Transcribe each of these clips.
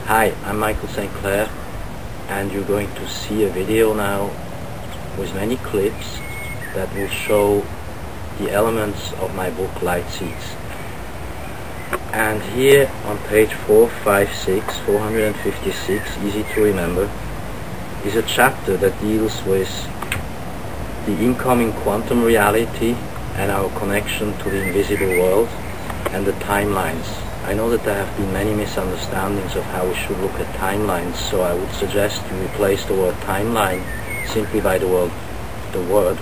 Hi, I'm Michael St.Clair, and you're going to see a video now with many clips that will show the elements of my book Light Seeds. And here on page 456, easy to remember, is a chapter that deals with the incoming quantum reality and our connection to the invisible world and the timelines. I know that there have been many misunderstandings of how we should look at timelines, so I would suggest you replace the word timeline simply by the word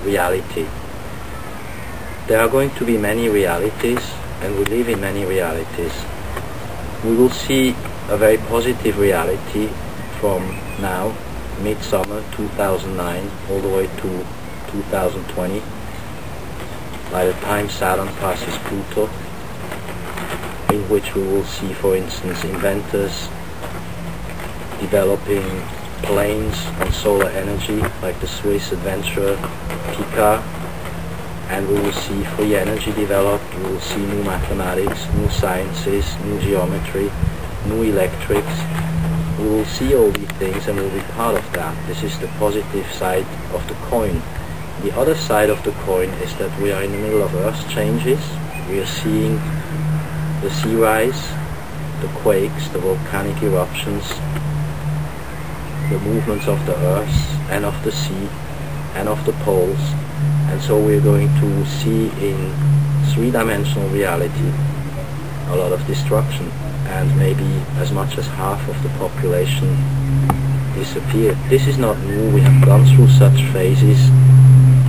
reality. There are going to be many realities, and we live in many realities. We will see a very positive reality from now, midsummer 2009, all the way to 2020, by the time Saturn passes Pluto, in which we will see, for instance, inventors developing planes on solar energy, like the Swiss adventurer Picard, and we will see free energy developed. We will see new mathematics, new sciences, new geometry, new electrics. We will see all these things and we'll be part of that. This is the positive side of the coin. The other side of the coin is that we are in the middle of Earth changes. We are seeing the sea rise, the quakes, the volcanic eruptions, the movements of the earth and of the sea and of the poles, and so we're going to see in three-dimensional reality a lot of destruction, and maybe as much as half of the population disappear. This is not new. We have gone through such phases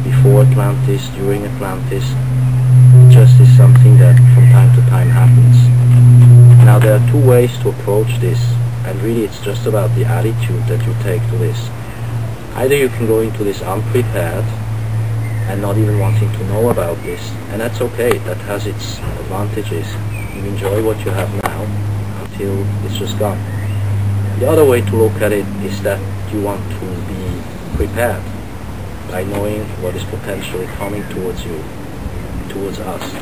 before Atlantis, during Atlantis. It just is something that from time to time happens. Now there are two ways to approach this, and really it's just about the attitude that you take to this. Either you can go into this unprepared and not even wanting to know about this, and that's okay, that has its advantages. You enjoy what you have now until it's just gone. The other way to look at it is that you want to be prepared by knowing what is potentially coming towards you, towards us.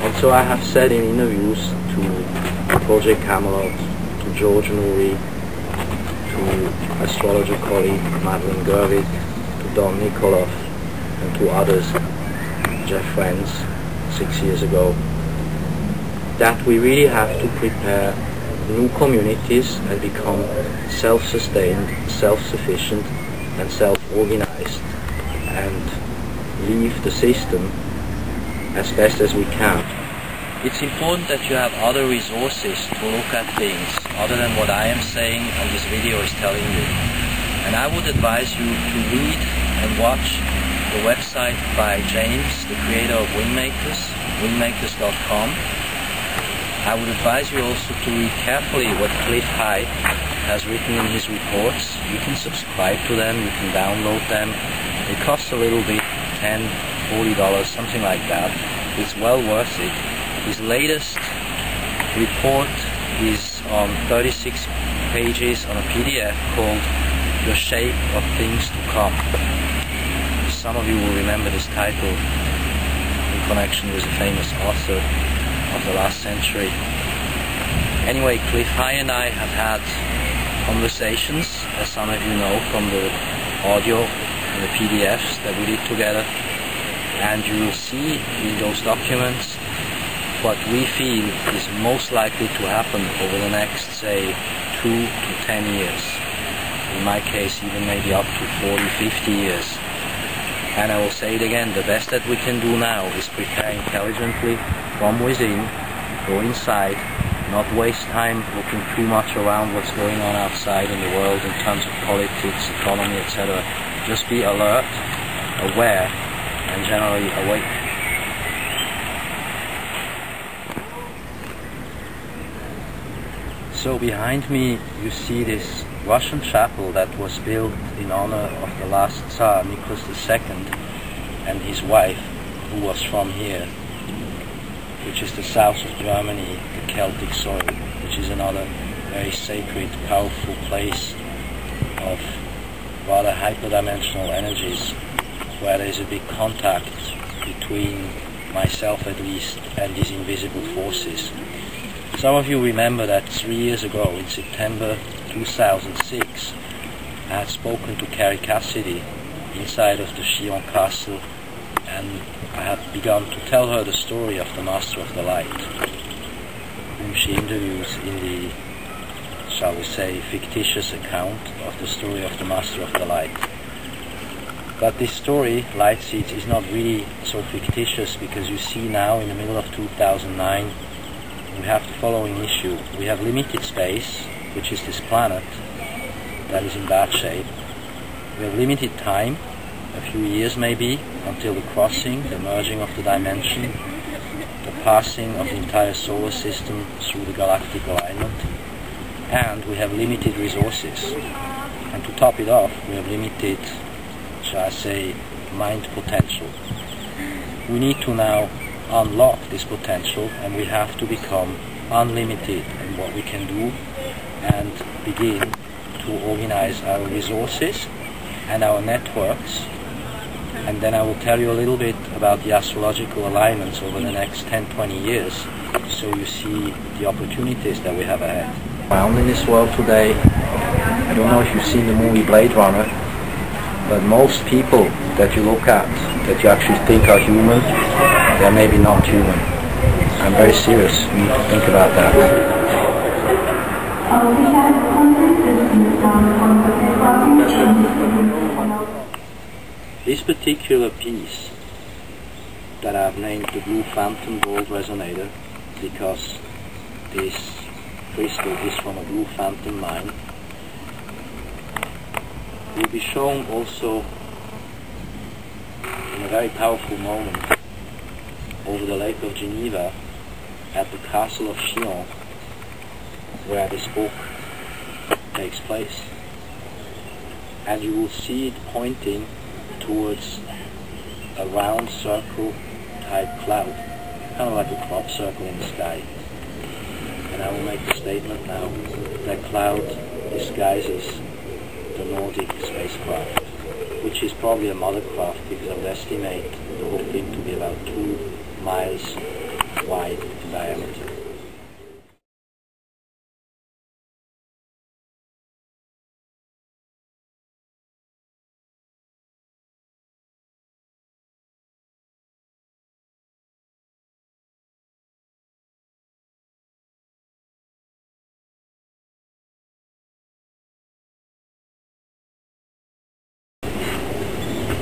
And so I have said in interviews to Project Camelot, to George Noory, to astrologer colleague Madeline Gervit, to Don Nikolov, and to others, Jeff Friends, 6 years ago, that we really have to prepare new communities and become self-sustained, self-sufficient, and self-organized, and leave the system as best as we can. It's important that you have other resources to look at things other than what I am saying and this video is telling you. And I would advise you to read and watch the website by James, the creator of Wingmakers, wingmakers.com. I would advise you also to read carefully what Cliff High has written in his reports. You can subscribe to them, you can download them. It costs a little bit, $10, $40, something like that. It's well worth it. His latest report is on 36 pages on a PDF called The Shape of Things to Come. Some of you will remember this title in connection with a famous author of the last century. Anyway, Cliff High and I have had conversations, as some of you know from the audio and the PDFs that we did together, and you will see in those documents what we feel is most likely to happen over the next, say, 2 to 10 years. In my case, even maybe up to 40, 50 years. And I will say it again, the best that we can do now is prepare intelligently from within, go inside, not waste time looking too much around what's going on outside in the world in terms of politics, economy, etc. Just be alert, aware, and generally awake. So behind me you see this Russian chapel that was built in honor of the last Tsar, Nicholas II, and his wife, who was from here, which is the south of Germany, the Celtic soil, which is another very sacred, powerful place of rather hyperdimensional energies, where there is a big contact between myself at least and these invisible forces. Some of you remember that 3 years ago, in September 2006, I had spoken to Carrie Cassidy inside of the Chillon castle, and I had begun to tell her the story of the Master of the Light, whom she interviews in the, shall we say, fictitious account of the story of the Master of the Light. But this story, Light Seeds, is not really so fictitious, because you see now, in the middle of 2009, we have the following issue. We have limited space, which is this planet that is in bad shape. We have limited time, a few years maybe, until the crossing, the merging of the dimension, the passing of the entire solar system through the galactic alignment, and we have limited resources. And to top it off, we have limited, shall I say, mind potential. We need to now unlock this potential, and we have to become unlimited in what we can do and begin to organize our resources and our networks. And then I will tell you a little bit about the astrological alignments over the next 10-20 years, so you see the opportunities that we have ahead. Found in this world today, I don't know if you've seen the movie Blade Runner, but most people that you look at, that you actually think are human, they're maybe not human. I'm very serious. You need to think about that. This particular piece that I've named the Blue Phantom Gold Resonator, because this crystal is from a Blue Phantom mine, will be shown also in a very powerful moment over the Lake of Geneva at the Castle of Chillon, where this book takes place. And you will see it pointing towards a round circle type cloud, kind of like a crop circle in the sky. And I will make the statement now, that cloud disguises the Nordic spacecraft, which is probably a mothercraft, because I would estimate the whole thing to be about 2 miles wide in diameter.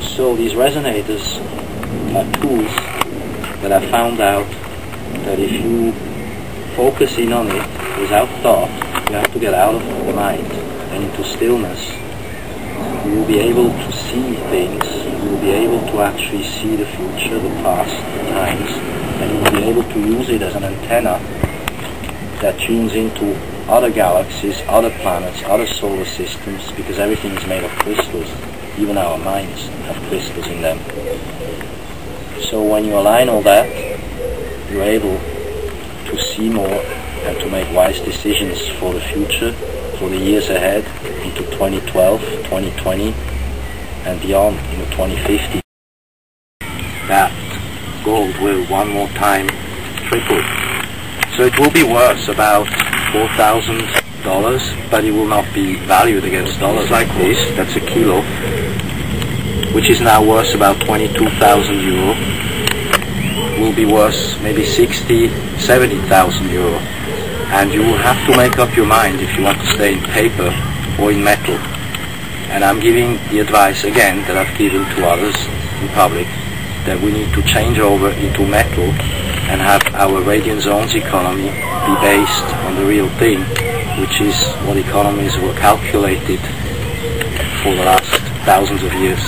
So these resonators are tools that I found out that if you focus in on it without thought, you have to get out of the mind and into stillness, you will be able to see things, you will be able to actually see the future, the past, the times, and you will be able to use it as an antenna that tunes into other galaxies, other planets, other solar systems, because everything is made of crystals. Even our minds have crystals in them. So when you align all that, you're able to see more and to make wise decisions for the future, for the years ahead, into 2012, 2020, and beyond, into 2050. That gold will one more time triple. So it will be worth about $4,000, but it will not be valued against dollars like this. That's a kilo, which is now worth about 22,000 euro, will be worth maybe 60, 70,000 euro. And you will have to make up your mind if you want to stay in paper or in metal. And I'm giving the advice again that I've given to others in public, that we need to change over into metal and have our radiant zones economy be based on the real thing, which is what economies were calculated for the last thousands of years.